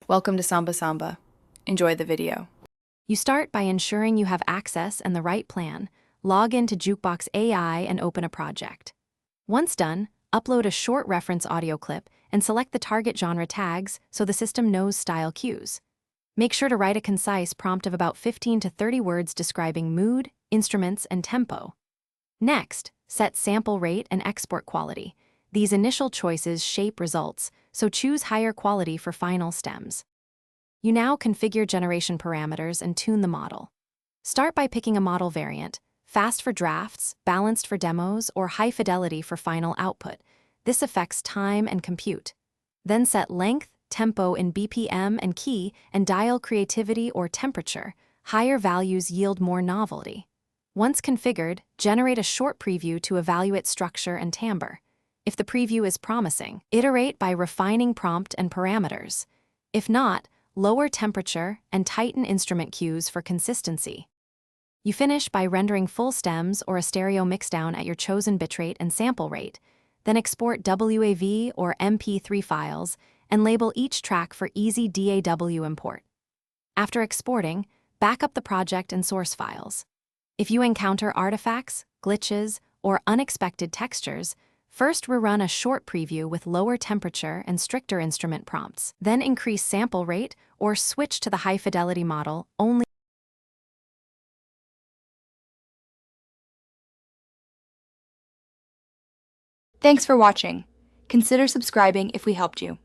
Welcome to Samba Samba. Enjoy the video. You start by ensuring you have access and the right plan. Log into Jukebox AI and open a project. Once done, upload a short reference audio clip and select the target genre tags so the system knows style cues. Make sure to write a concise prompt of about 15 to 30 words describing mood, instruments, and tempo. Next, set sample rate and export quality. These initial choices shape results, so choose higher quality for final stems. You now configure generation parameters and tune the model. Start by picking a model variant: fast for drafts, balanced for demos, or high fidelity for final output. This affects time and compute. Then set length, tempo in BPM and key, and dial creativity or temperature. Higher values yield more novelty. Once configured, generate a short preview to evaluate structure and timbre. If the preview is promising, iterate by refining prompt and parameters. If not, lower temperature and tighten instrument cues for consistency. You finish by rendering full stems or a stereo mixdown at your chosen bitrate and sample rate, then export WAV or MP3 files and label each track for easy DAW import. After exporting, back up the project and source files. If you encounter artifacts, glitches, or unexpected textures, first rerun a short preview with lower temperature and stricter instrument prompts, then increase sample rate or switch to the high-fidelity model only. Thanks for watching. Consider subscribing if we helped you.